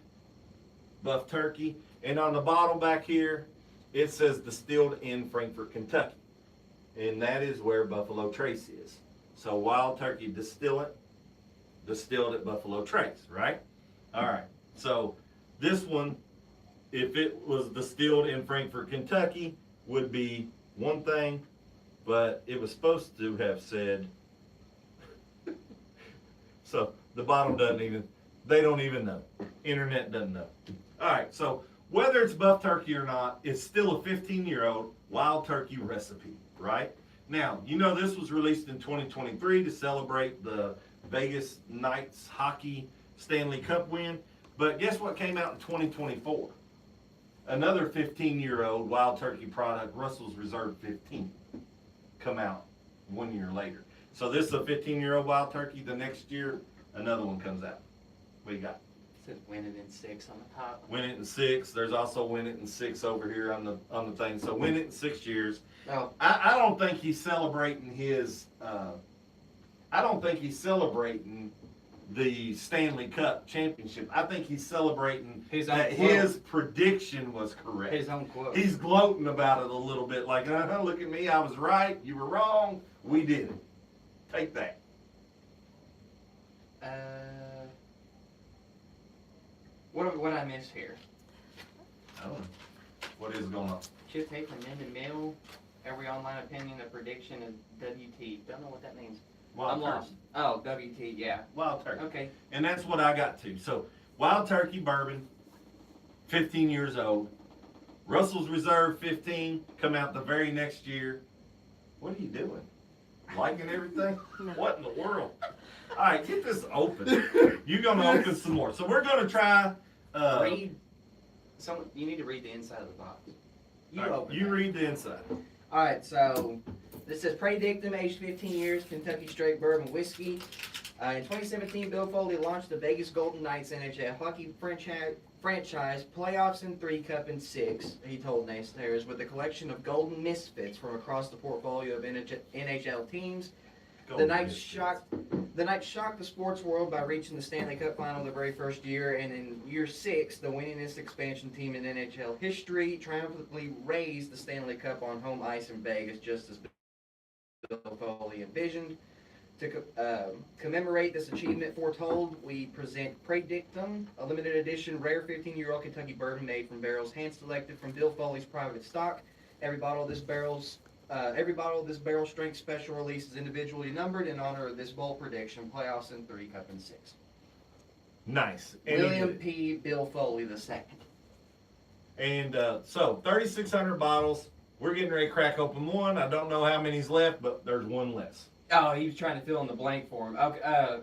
buff turkey, and on the bottle back here, it says distilled in Frankfort, Kentucky. And that is where Buffalo Trace is. So Wild Turkey distilled at Buffalo Trace, right? All right. So this one, if it was distilled in Frankfort, Kentucky, would be one thing, but it was supposed to have said, so the bottom they don't even know. Internet doesn't know. All right. So whether it's buff turkey or not, it's still a 15-year-old wild turkey recipe. Right? Now, you know this was released in 2023 to celebrate the Vegas Knights hockey Stanley Cup win. But guess what came out in 2024? Another 15-year-old wild turkey product, Russell's Reserve 15, come out 1 year later. So this is a 15-year-old wild turkey. The next year, another one comes out. What you got? It says Win It in 6 on the top. Win It in 6. There's also Win It in 6 over here on the thing. So Win It in 6 years. Oh, I don't think he's celebrating his. I don't think he's celebrating the Stanley Cup championship. I think he's celebrating His own that quote. his prediction was correct. his own quote. He's gloating about it a little bit, like, look at me, I was right, you were wrong, we did it. Take that. What did I miss here? I don't know. What is going on? Chip tape from Minden Mill. Every online opinion, a prediction is WT. Don't know what that means. Wild I'm lost. turkey. Oh, WT, yeah. Wild turkey. Okay. And that's what I got to. So, Wild Turkey Bourbon, 15 years old. Russell's Reserve 15, come out the very next year. What are you doing? Liking everything? No. What in the world? All right, get this open. You're going to open some more. So, we're going to try. Read. You need to read the inside of the box. You read the inside. All right, so this says Praedictum, aged 15 years, Kentucky Straight Bourbon Whiskey. In 2017, Bill Foley launched the Vegas Golden Knights NHL hockey franchise, playoffs in 3, cup in 6, he told naysayers, with a collection of golden misfits from across the portfolio of NHL teams. The Knights shocked the sports world by reaching the Stanley Cup final the very first year, and in year 6, the winningest expansion team in NHL history triumphantly raised the Stanley Cup on home ice in Vegas, just as Bill Foley envisioned. To commemorate this achievement foretold, we present Praedictum, a limited edition rare 15-year-old Kentucky bourbon made from barrels hand-selected from Bill Foley's private stock. Every bottle of this barrel strength special release is individually numbered in honor of this bold prediction. Playoffs in 3, Cup in 6. Nice. William P. Bill Foley II. And so 3,600 bottles. We're getting ready to crack open one. I don't know how many's left, but there's one less. Oh, he was trying to fill in the blank for him. Okay,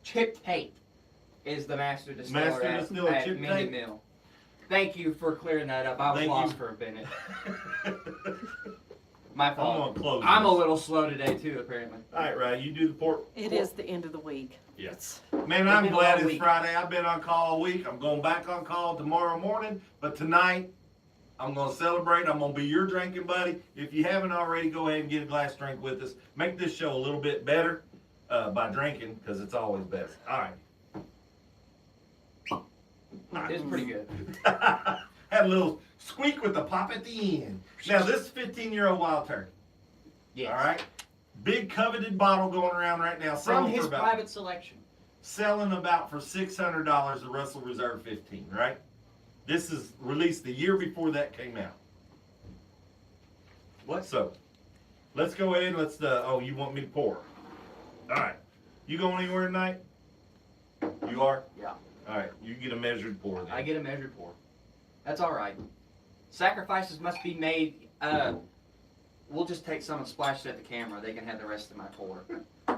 Chip Tate is the master distiller at Chip Mindy Tate? Mill. Thank you for clearing that up. I was lost for a minute. My fault. I'm gonna close I'm a this. little slow today too, apparently. All right, Ryan, you do the port. It is the end of the week. Yeah. It's- Man, It's I'm been a glad long it's week. Friday. I've been on call all week. I'm going back on call tomorrow morning. But tonight, I'm going to celebrate. I'm going to be your drinking buddy. If you haven't already, go ahead and get a glass drink with us. Make this show a little bit better by drinking, because it's always better. All right. It's pretty good. Had a little squeak with the pop at the end. Now, this is 15-year-old wild turkey. Yes. All right. Big coveted bottle going around right now. From selling his for about, private selection. selling about for $600, the Russell Reserve 15, right? This is released the year before that came out. What? So, let's go ahead and let's, oh, you want me to pour? All right. You going anywhere tonight? You are? Yeah. All right. You get a measured pour then. I get a measured pour. That's all right. Sacrifices must be made. We'll just take some and splash it at the camera. They can have the rest of my pour.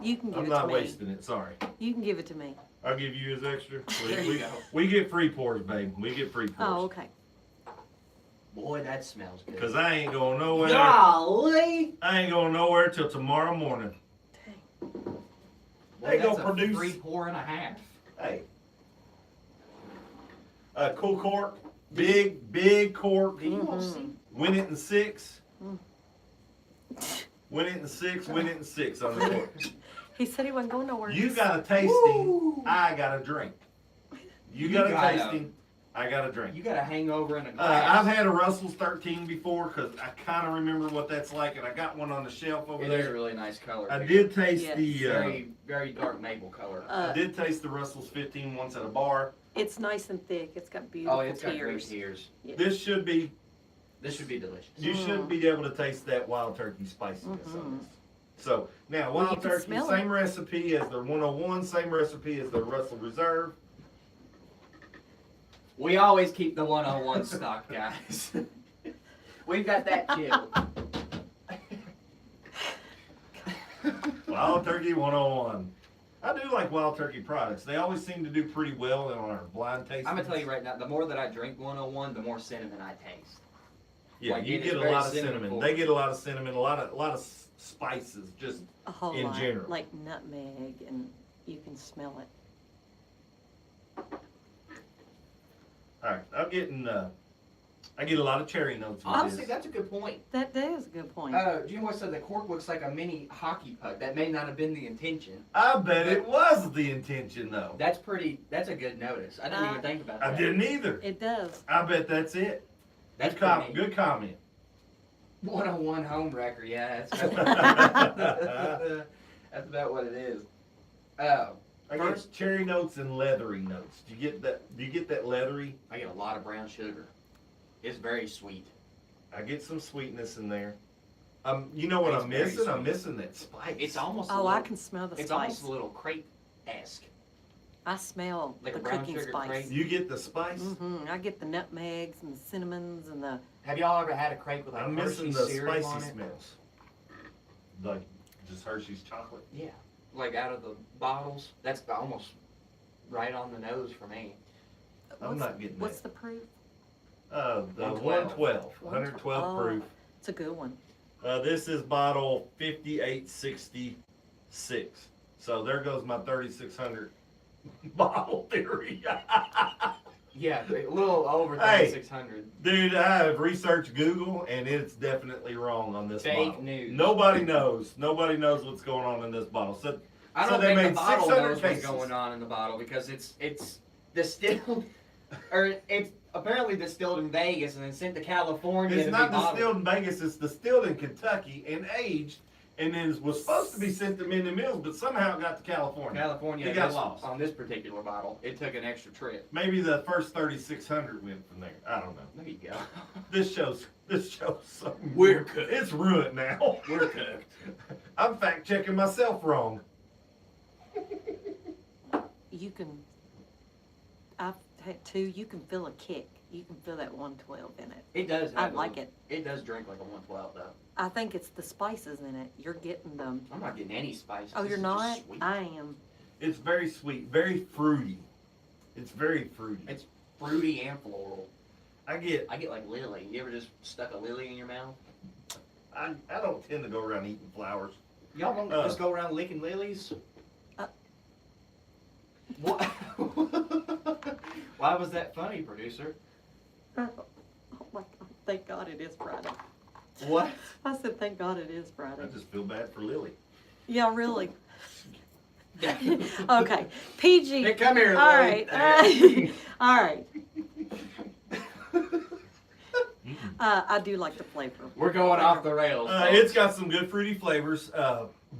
You can give I'm it to not me. wasting it. Sorry. You can give it to me. I'll give you his extra. There you go. We get free pours, babe. We get free pours. Oh, okay. Boy, that smells good. Because I ain't going nowhere. Golly! I ain't going nowhere till tomorrow morning. Boy, They that's gonna a produce- free pour and a half. Hey. Cool cork. Big cork. Do you all see? Win it in 6. Mm. Win it in 6. Win it in 6 on the cork. He said he wasn't going nowhere. You got a tasting. Woo! I got a drink. You got a tasting. I got a drink. You got a hangover in a glass. I've had a Russell's 13 before because I kind of remember what that's like, and I got one on the shelf over It is a there. really nice color. I too. did taste Yes. the. Very, very dark maple color. I did taste the Russell's 15 once at a bar. It's nice and thick. It's got beautiful Oh, it's got great tears. tears. Yeah. This should be. This should be delicious. You should be able to taste that wild turkey spiciness on this. So now Well, you wild can turkey, smell same recipe as the 101, same recipe as the Russell Reserve. We always keep the 101 stock, guys. We've got that chilled. Wild Turkey 101. I do like Wild Turkey products. They always seem to do pretty well on our blind taste. I'm gonna tell you right now, the more that I drink 101, the more cinnamon I taste. Yeah, like, you it is get a very lot of cinnamon cinnamon. forward. They get a lot of cinnamon, a lot of spices. Just A whole in lot. general. Like nutmeg, and you can smell it. all right. I get a lot of cherry notes with Honestly, this. that's a good point. That is a good point. Jim West said the cork looks like a mini hockey puck. That may not have been the intention. I bet it was the intention though. That's a good notice. I didn't even think about that. I didn't either. It does. I bet that's it. That's Good comment. pretty Good comment. 101 home wrecker, yeah. That's that's about what it is. I get cherry notes and leathery notes. Do you get that? Do you get that leathery? I get a lot of brown sugar. It's very sweet. I get some sweetness in there. You know what It's I'm very missing? I'm sweet. missing that spice. It's almost. Oh, I can smell the It's spice. almost a little crepe-esque. I smell Like a the brown cooking sugar spice. crepe? You get the spice. I get the nutmegs and the cinnamons and the. Have y'all ever had a crepe with like I'm missing Hershey's the cereal on spicy it? smells. Like just Hershey's chocolate. Yeah, like out of the bottles. That's almost right on the nose for me. I'm not getting What's that. the proof? The 112. 112 Oh, proof. It's a good one. This is bottle 5866. So there goes my 3600 bottle theory. Yeah, a little over Hey. 3,600. Dude, I have researched Google, and it's definitely wrong on this Fake bottle. news. Nobody knows. Nobody knows what's going on in this bottle. So, I so don't they think the made bottle 600 knows cases. what's going on in the bottle because it's distilled, or it's apparently distilled in Vegas and then sent to California It's to not be bottled. distilled in Vegas. It's distilled in Kentucky and aged, and then it was supposed to be sent to Minnie Mills, but somehow it got to California. California It got this- lost. on this particular bottle. It took an extra trip. Maybe the first 3,600 went from there. I don't know. There you go. This show's so We're cooked. It's ruined now. We're cooked. I'm fact checking myself wrong. You can, I've had two, you can feel a kick. You can feel that 112 in it. It does. I have a- like it. It does drink like a 112 though. I think it's the spices in it. You're getting them. I'm not getting any spice. Oh, This you're is just not? sweet. I am. It's very sweet, very fruity. It's very fruity. It's fruity and floral. I get. I get like lily. You ever just stuck a lily in your mouth? I don't tend to go around eating flowers. Y'all don't just go around licking lilies? What? Why was that funny, producer? Oh my God. Thank God it is Friday. What? I said, thank God it is Friday. I just feel bad for Lily. Yeah, really. Okay. PG. Hey, come here, All Lily. right. All right. I do like the flavor. We're going off the rails. It's got some good fruity flavors.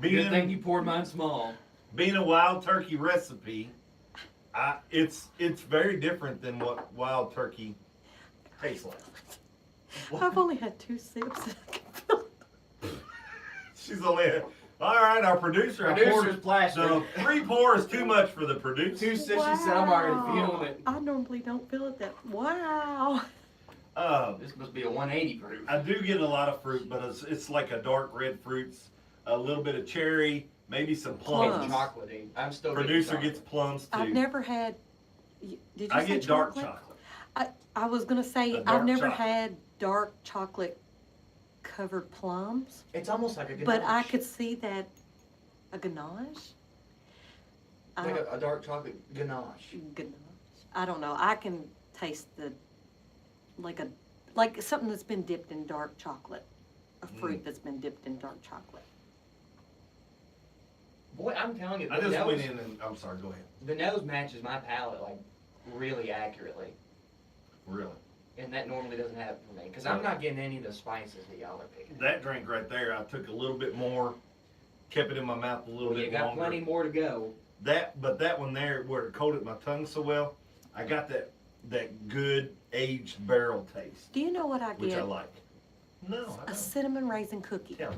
Good thing you poured mine small. Being a wild turkey recipe, it's very different than what wild turkey tastes like. I've only had 2 sips. She's only. All right, our producer. Producer's plastic. So 3 pour is too much for the producer. 2 sips, she said, I'm already feeling it. I normally don't feel it that. Wow. This must be a 180 proof. I do get a lot of fruit, but it's like a dark red fruits, a little bit of cherry, maybe some plums. It's chocolatey. I'm still Producer getting gets plums too. I've never had. Did you I say get dark chocolate? chocolate. I was gonna say A dark I've never chocolate. had dark chocolate covered plums, It's almost like a ganache. but I could see that a ganache. Like a dark chocolate ganache. Ganache. I don't know. I can taste the like something that's been dipped in dark chocolate, a fruit that's been dipped in dark chocolate. Boy, I'm telling you, I the just nose, went in and I'm sorry. Go ahead. the nose matches my palate like really accurately. Really, And that normally doesn't happen for me. Because I'm not getting any of the spices that y'all are picking. that drink right there, I took a little bit more, kept it in my mouth a little Well, bit you got longer. plenty more to go. But that one there, where it coated my tongue so well, I got that good aged barrel taste, Do you know what I which I get? like. No, I A don't. cinnamon raisin cookie. Yeah.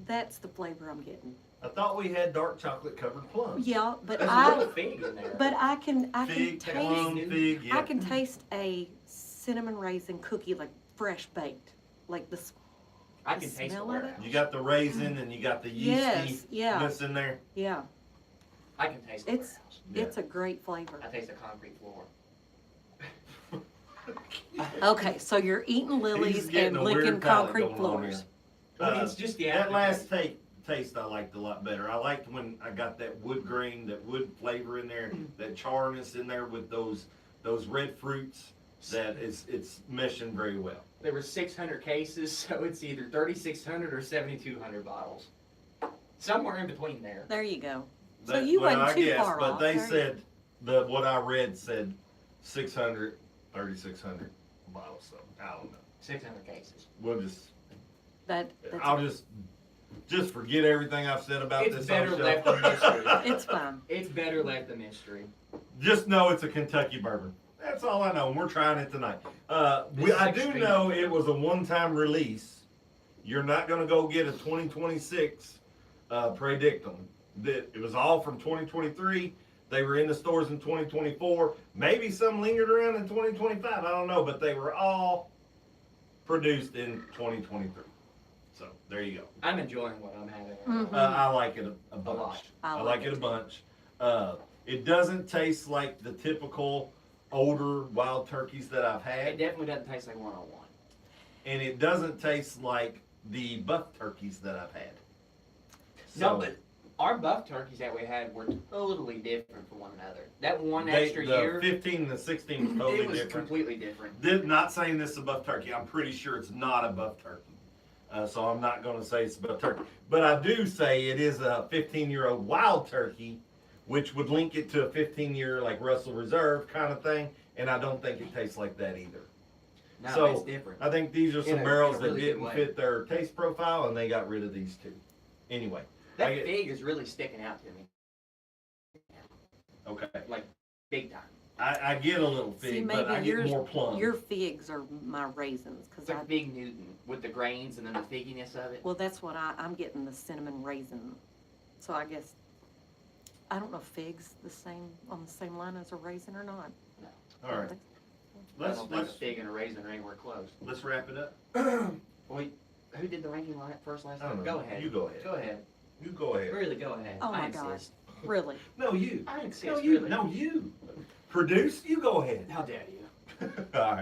That's the flavor I'm getting. I thought we had dark chocolate covered plums. Yeah, but There's a little I fig in there. I can Fig, taste plum, fig, yeah. I can taste a cinnamon raisin cookie like fresh baked, like this. I the can taste the smell of it? You warehouse. got the raisin and you got the Yes, yeastiness yeah, in there. yeah. I can taste the It's- warehouse. Yeah. It's a great flavor. I taste the concrete floor. Okay, so you're eating He's lilies getting and a licking weird palate concrete going on floors. here. Well, it's just the That last aftertaste. taste I liked a lot better. I liked when I got that wood grain, that wood flavor in there, that charness in there with those red fruits. That it's meshing very well. There were 600 cases, so it's either 3,600 or 7,200 bottles. Somewhere in between there. There you go. So That- you well, wasn't I too guess, far but off. they There you- said what I read said 600, 3,600 bottles. So I don't know. 600 cases. We'll just that's I'll just forget everything I've said about It's this. better on the left show. a mystery. it's fine. It's better left a mystery. Just know it's a Kentucky bourbon. That's all I know, and we're trying it tonight. I do extreme. know it was a one-time release. You're not going to go get a 2026 Praedictum. It was all from 2023. They were in the stores in 2024. Maybe some lingered around in 2025. I don't know, but they were all produced in 2023. So there you go. I'm enjoying what I'm having. Mhm. I like it a bunch. lot. I like it a bunch. It doesn't taste like the typical older wild turkeys that I've It had, definitely doesn't taste like 101. and it doesn't taste like the buff turkeys that I've had. No, So, but Our buff turkeys that we had were totally different from one another. That one The extra year, 15 and the 16 was totally it was different. completely different. Not saying this is a buff turkey. I'm pretty sure it's not a buff turkey. So I'm not going to say it's a buff turkey. But I do say it is a 15-year-old wild turkey, which would link it to a 15-year like Russell Reserve kind of thing. And I don't think it tastes like that either. No, So, it's different. I think these are some In a barrels that really good didn't way. fit their taste profile, and they got rid of these two. Anyway. That I get- fig is really sticking out to me, Okay. like big time. I get a little fig, See, but I maybe get more plum. your figs are my raisins, It's cause like Big Newton with the grains and then the figginess of it. well, that's what I'm getting, the cinnamon raisin. So I guess, I don't know if figs on the same line as a raisin or not. All right. I don't think a Let's fig and a raisin are anywhere close. wrap it up. Wait, who did the ranking line first last I don't time? know. Go ahead. You go ahead. Go ahead. You go ahead. Really, go ahead. Oh my I gosh. insist. Really? No, you. I insist. No, you. Really. No, you. Produce. You go ahead. How dare you? All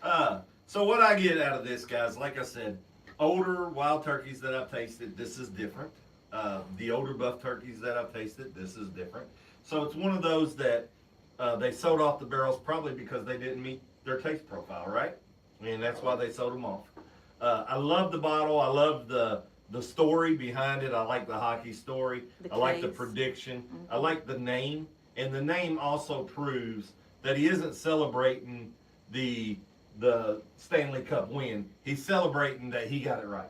right. So what I get out of this, guys, like I said, older wild turkeys that I've tasted, this is different. The older buff turkeys that I've tasted, this is different. So it's one of those that they sold off the barrels probably because they didn't meet their taste profile, right? And that's why they sold them off. I love the bottle. I love the story behind it. I like the hockey story. The I like the case. prediction. Mhm. I like the name. And the name also proves that he isn't celebrating the Stanley Cup win. He's celebrating that he got it right.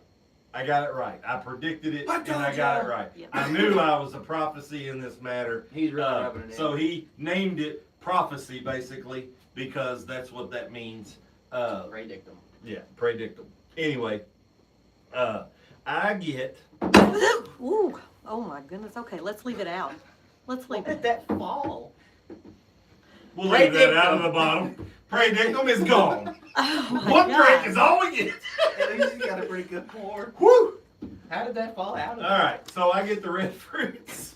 I got it right. I predicted it, and I got it right. Yep. I knew I was a prophecy in this matter. He's really rubbing it in. So he named it prophecy, basically, because that's what that means. Praedictum. Yeah, predictum. Anyway, I get... Ooh, oh my goodness, okay, let's leave it out. Let's leave Let it. that fall. We'll leave that Praedictum. out of the bottom. Predictum is gone. Oh my One God. drink is all we get. At least you got a pretty good pour. Woo! How did that fall out of All right, so I get the red fruits.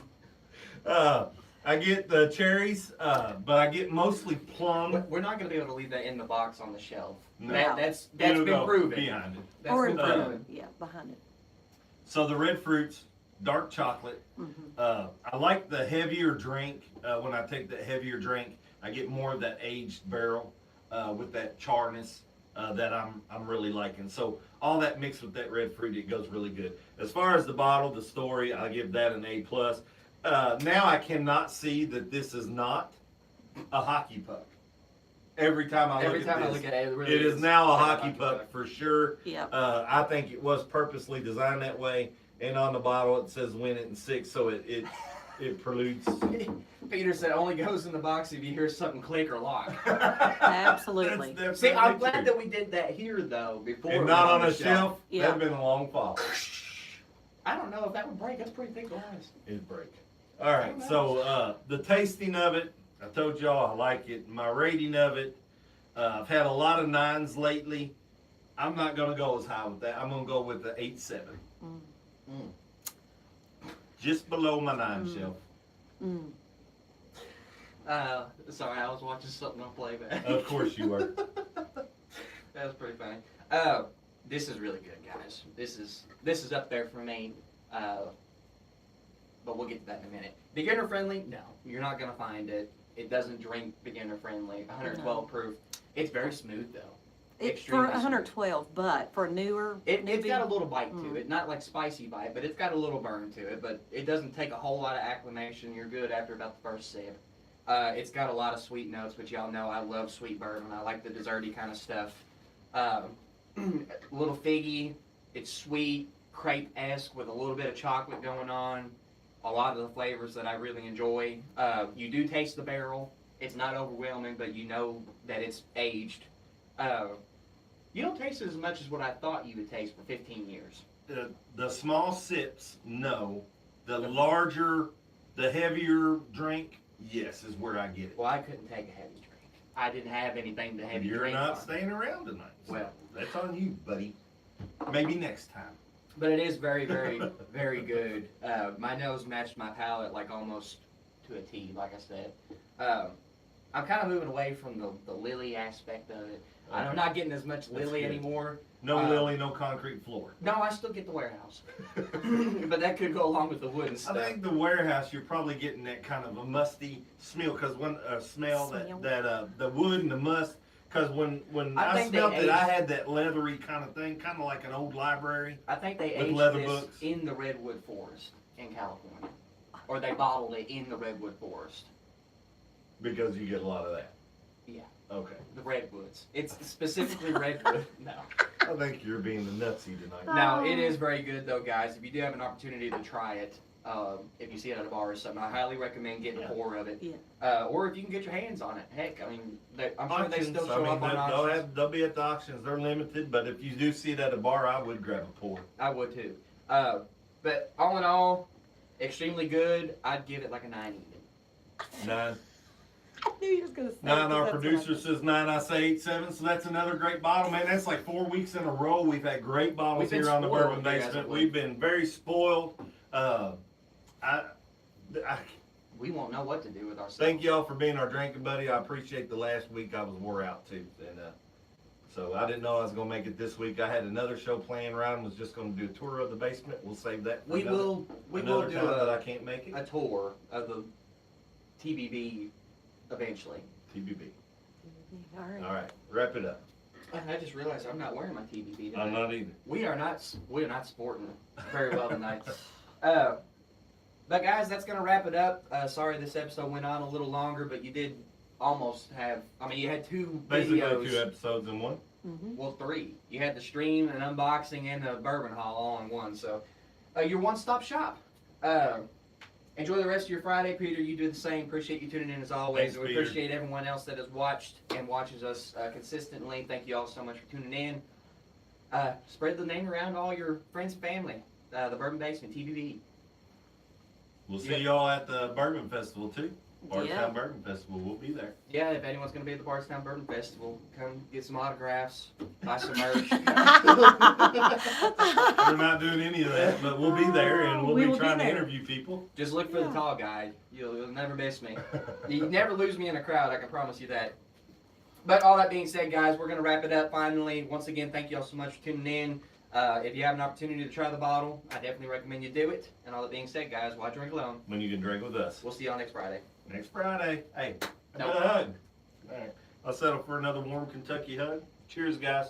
I get the cherries, but I get mostly plum. We're not going to be able to leave that in the box on the shelf. No. That's It'll been go proven. behind it. That's Or been in proven. front, yeah, behind it. So the red fruits, dark chocolate. Mhm. I like the heavier drink. When I take the heavier drink, I get more of that aged barrel with that charness that I'm really liking. So all that mixed with that red fruit, it goes really good. As far as the bottle, the story, I give that an A+. Now I cannot see that this is not a hockey puck. Every time I Every look time at I this, look at it, it really it is now a hockey puck for sure. Yeah. I think it was purposely designed that way. And on the bottle it says win it in 6, so it preludes. Peter said only goes in the box if you hear something click or lock. Absolutely. That's See, I'm definitely glad true. that we did that here though before. And it not went on a the shelf. Yeah. That'd been a long fall. I don't know if that would break. That's pretty thick glass. It'd break. All right, so the tasting of it, I told y'all I like it. My rating of it, I've had a lot of 9s lately. I'm not gonna go as high with that. I'm gonna go with the 8.7. Mm. Just below my 9 shelf. Mm. Sorry, I was watching something on playback. Of course you were. That was pretty funny. This is really good, guys. This is up there for me. But we'll get to that in a minute. Beginner friendly? No, you're not gonna find it. It doesn't drink beginner friendly. 112 proof. It's very smooth though. For Extremely smooth. 112, but for a newer It's newbie, got a little bite to it, not like spicy bite, but it's got a little burn to it. But it doesn't take a whole lot of acclimation. You're good after about the first sip. It's got a lot of sweet notes, which y'all know I love sweet bourbon. I like the desserty kind of stuff. A little figgy. It's sweet, crepe-esque with a little bit of chocolate going on. A lot of the flavors that I really enjoy. You do taste the barrel. It's not overwhelming, but you know that it's aged. You don't taste it as much as what I thought you would taste for 15 years. The small sips, no. The larger, the heavier drink, yes, is where I get it. Well, I couldn't take a heavy drink. I didn't have anything to heavy You're drink not on. staying around tonight. So Well. that's on you, buddy. Maybe next time. But it is very, very, very good. My nose matched my palate like almost to a T, like I said. I'm kind of moving away from the lily aspect of it. I'm not getting as much lily good. anymore. No lily, no concrete floor. No, I still get the warehouse. But that could go along with the wooden stuff. I think the warehouse, you're probably getting that kind of a musty smell, because when smell that the wood and the must. Because when I smelled it, I had that leathery kind of thing, kind of like an old library. I think they with aged leather this books. in the redwood forest in California, or they bottled it in the redwood forest. Because you get a lot of that. Yeah. Okay. The redwoods. It's specifically redwood. No. I think you're being the nutsy tonight. Now it is very good though, guys. If you do have an opportunity to try it, if you see it at a bar or something, I highly recommend getting a pour of it. Yeah. Or if you can get your hands on it. Heck, I mean, I'm sure they Auctions, still show up on auctions. they'll be at the auctions. They're limited, but if you do see it at a bar, I would grab a pour. I would too. But all in all, extremely good. I'd give it like a 9 even. 9. I knew you was gonna say 9. it, Our that's what producer I- says 9. I say 8-7. So that's another great bottle, man. That's like 4 weeks in a row. We've had great bottles We've been here on the spoiled Bourbon here, as Basement. it were. We've been very spoiled. We won't know what to do with ourselves. Thank y'all for being our drinking buddy. I appreciate the last week. I was wore out too, and so I didn't know I was gonna make it this week. I had another show planned. Ryan was just gonna do a tour of the basement. We'll save that. For We will another do time that I can't make it. a tour of the TBB eventually. TBB. All right. All right, wrap it up. I just realized I'm not wearing my TBB today. I'm not either. We are not sporting very well tonight. But guys, that's gonna wrap it up. Sorry this episode went on a little longer, but you did almost have. I mean, you had 2 Basically, videos. 2 episodes in one. Mm-hmm. Well, 3. You had the stream, an unboxing, and the bourbon haul all in one. So, your one-stop shop. Enjoy the rest of your Friday, Peter. You do the same. Appreciate you tuning in as always. Thanks, and we Peter. appreciate everyone else that has watched and watches us consistently. Thank you all so much for tuning in. Spread the name around to all your friends and family. The Bourbon Basement, TBB. We'll see y'all at the Bourbon Festival too. Bardstown Yeah. Bourbon Festival. We'll be there. Yeah, if anyone's going to be at the Bardstown Bourbon Festival, come get some autographs, buy some merch. We're not doing any of that, but we'll be there and we'll We be will be trying to there. interview people. Just look for the Yeah. tall guy. You'll never miss me. You never lose me in a crowd, I can promise you that. But all that being said, guys, we're going to wrap it up finally. Once again, thank you all so much for tuning in. If you have an opportunity to try the bottle, I definitely recommend you do it. And all that being said, guys, why drink alone? When you can drink with us. We'll see y'all next Friday. Next Friday. Hey, how Nope. about a hug? All right. I'll settle for another warm Kentucky hug. Cheers, guys.